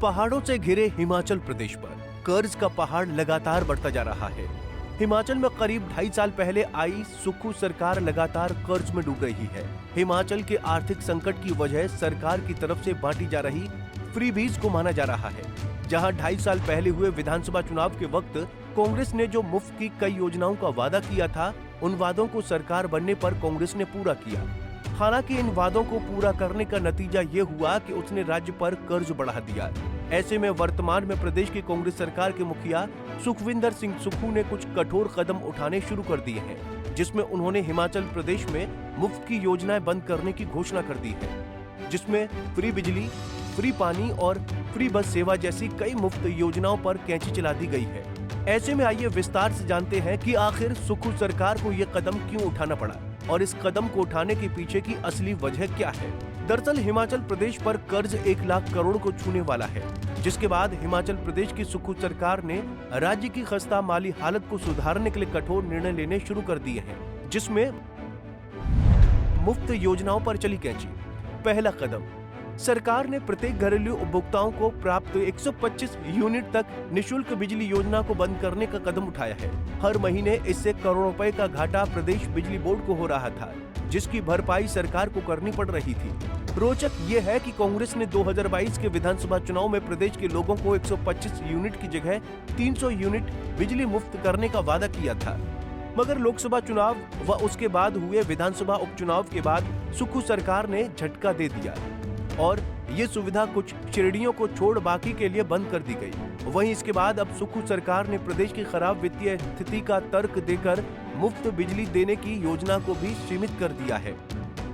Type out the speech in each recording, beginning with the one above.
पहाड़ों से घिरे हिमाचल प्रदेश पर कर्ज का पहाड़ लगातार बढ़ता जा रहा है। हिमाचल में करीब 2.5 साल पहले आई सुक्खू सरकार लगातार कर्ज में डूब रही है। हिमाचल के आर्थिक संकट की वजह सरकार की तरफ से बांटी जा रही फ्रीबीज को माना जा रहा है। जहां 2.5 साल पहले हुए विधानसभा चुनाव के वक्त कांग्रेस ने जो मुफ्त की कई योजनाओं का वादा किया था, उन वादों को सरकार बनने पर कांग्रेस ने पूरा किया। हालांकि इन वादों को पूरा करने का नतीजा ये हुआ कि उसने राज्य पर कर्ज बढ़ा दिया। ऐसे में वर्तमान में प्रदेश की कांग्रेस सरकार के मुखिया सुखविंदर सिंह सुक्खू ने कुछ कठोर कदम उठाने शुरू कर दिए हैं, जिसमें उन्होंने हिमाचल प्रदेश में मुफ्त की योजनाएं बंद करने की घोषणा कर दी है, जिसमें फ्री बिजली, फ्री पानी और फ्री बस सेवा जैसी कई मुफ्त योजनाओं पर कैंची चला दी गई है। ऐसे में आइए विस्तार से जानते हैं कि आखिर सुक्खू सरकार को ये कदम क्यों उठाना पड़ा और इस कदम को उठाने के पीछे की असली वजह क्या है। दरअसल हिमाचल प्रदेश पर कर्ज 1 लाख करोड़ को छूने वाला है, जिसके बाद हिमाचल प्रदेश की सुक्खू सरकार ने राज्य की खस्ता माली हालत को सुधारने के लिए कठोर निर्णय लेने शुरू कर दिए हैं, जिसमें मुफ्त योजनाओं पर चली कैंची। पहला कदम, सरकार ने प्रत्येक घरेलू उपभोक्ताओं को प्राप्त 125 यूनिट तक निशुल्क बिजली योजना को बंद करने का कदम उठाया है। हर महीने इससे करोड़ों रुपए का घाटा प्रदेश बिजली बोर्ड को हो रहा था, जिसकी भरपाई सरकार को करनी पड़ रही थी। रोचक ये है कि कांग्रेस ने 2022 के विधानसभा चुनाव में प्रदेश के लोगों को 125 यूनिट की जगह 300 यूनिट बिजली मुफ्त करने का वादा किया था, मगर लोकसभा चुनाव व उसके बाद हुए विधानसभा उपचुनाव के बाद सुक्खू सरकार ने झटका दे दिया और ये सुविधा कुछ श्रेणियों को छोड़ बाकी के लिए बंद कर दी गई। वहीं इसके बाद अब सुक्खू सरकार ने प्रदेश की खराब वित्तीय स्थिति का तर्क देकर मुफ्त बिजली देने की योजना को भी सीमित कर दिया है।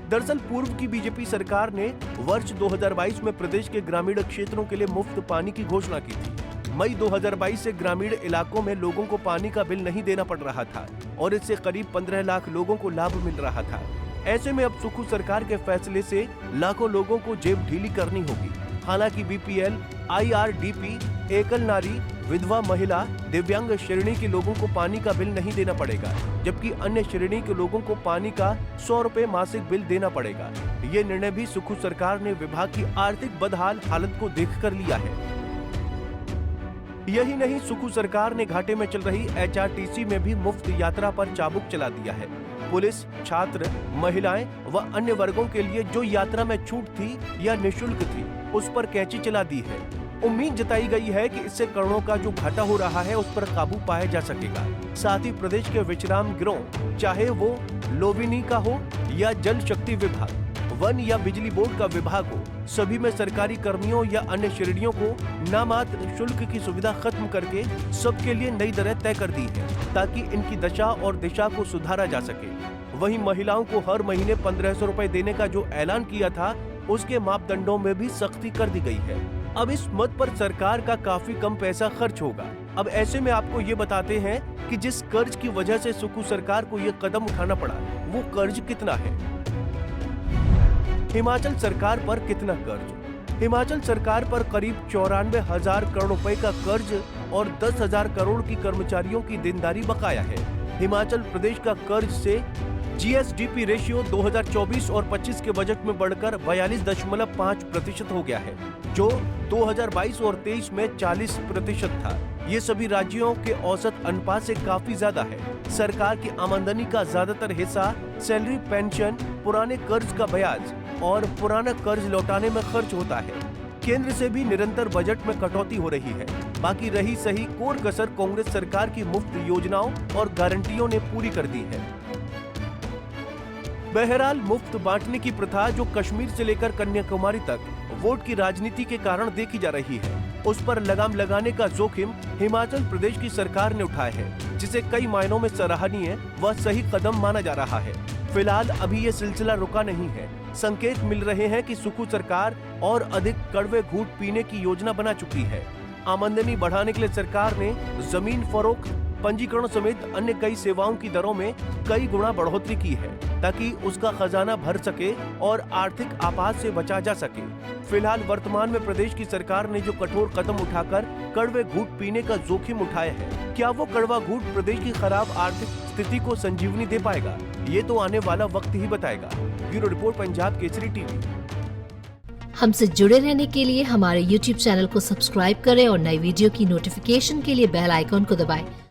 दरअसल पूर्व की बीजेपी सरकार ने वर्ष 2022 में प्रदेश के ग्रामीण क्षेत्रों के लिए मुफ्त पानी की घोषणा की थी। मई 2022 से ग्रामीण इलाकों में लोगों को पानी का बिल नहीं देना पड़ रहा था और इससे करीब 15 लाख लोगों को लाभ मिल रहा था। ऐसे में अब सुक्खू सरकार के फैसले से लाखों लोगों को जेब ढीली करनी होगी। हालांकि बीपीएल, आईआरडीपी, एकल नारी, विधवा महिला, दिव्यांग श्रेणी के लोगों को पानी का बिल नहीं देना पड़ेगा, जबकि अन्य श्रेणी के लोगों को पानी का 100 रुपए मासिक बिल देना पड़ेगा। ये निर्णय भी सुक्खू सरकार ने विभाग की आर्थिक बदहाल हालत को देखकर लिया है। यही नहीं, सुक्खू सरकार ने घाटे में चल रही एचआरटीसी में भी मुफ्त यात्रा पर चाबुक चला दिया है। पुलिस, छात्र, महिलाएं व अन्य वर्गों के लिए जो यात्रा में छूट थी या निःशुल्क थी, उस पर कैंची चला दी है। उम्मीद जताई गई है कि इससे करोड़ों का जो घाटा हो रहा है उस पर काबू पाया जा सकेगा। साथ ही प्रदेश के विश्राम गृह, चाहे वो लोविनी का हो या जल शक्ति विभाग, वन या बिजली बोर्ड का विभाग हो, सभी में सरकारी कर्मियों या अन्य श्रेणियों को नामात्र शुल्क की सुविधा खत्म करके सबके लिए नई दरें तय कर दी है, ताकि इनकी दशा और दिशा को सुधारा जा सके। वहीं महिलाओं को हर महीने 1500 रुपए देने का जो ऐलान किया था, उसके मापदंडों में भी सख्ती कर दी गई है। अब इस मद पर सरकार का काफी कम पैसा खर्च होगा। अब ऐसे में आपको ये बताते हैं कि जिस कर्ज की वजह से सुक्खू सरकार को ये कदम उठाना पड़ा, वो कर्ज कितना है। हिमाचल सरकार पर कितना कर्ज? हिमाचल सरकार पर करीब 94,000 करोड़ रुपए का कर्ज और 10,000 करोड़ की कर्मचारियों की देनदारी बकाया है। हिमाचल प्रदेश का कर्ज से जीएसडीपी रेशियो 2024 और 25 के बजट में बढ़कर 42.5% हो गया है, जो 2022 और 23 में 40% था। ये सभी राज्यों के औसत अनुपात से काफी ज्यादा है। सरकार की आमदनी का ज्यादातर हिस्सा सैलरी, पेंशन, पुराने कर्ज का ब्याज और पुराना कर्ज लौटाने में खर्च होता है। केंद्र से भी निरंतर बजट में कटौती हो रही है। बाकी रही सही कोर कसर कांग्रेस सरकार की मुफ्त योजनाओं और गारंटियों ने पूरी कर दी है। बहरहाल मुफ्त बांटने की प्रथा जो कश्मीर से लेकर कन्याकुमारी तक वोट की राजनीति के कारण देखी जा रही है, उस पर लगाम लगाने का जोखिम हिमाचल प्रदेश की सरकार ने उठाया है, जिसे कई मायनों में सराहनीय व सही कदम माना जा रहा है। फिलहाल अभी ये सिलसिला रुका नहीं है। संकेत मिल रहे हैं कि सुक्खू सरकार और अधिक कड़वे घूंट पीने की योजना बना चुकी है। आमदनी बढ़ाने के लिए सरकार ने जमीन फरोख्त, पंजीकरण समेत अन्य कई सेवाओं की दरों में कई गुना बढ़ोतरी की है, ताकि उसका खजाना भर सके और आर्थिक आपात से बचा जा सके। फिलहाल वर्तमान में प्रदेश की सरकार ने जो कठोर कदम उठाकर कड़वे घूंट पीने का जोखिम उठाया है, क्या वो कड़वा घूंट प्रदेश की खराब आर्थिक स्थिति को संजीवनी दे पाएगा? ये तो आने वाला वक्त ही बताएगा। Bureau report, Punjab Kesari TV. हमसे जुड़े रहने के लिए हमारे YouTube चैनल को सब्सक्राइब करें और नई वीडियो की नोटिफिकेशन के लिए बेल आइकॉन को दबाएं।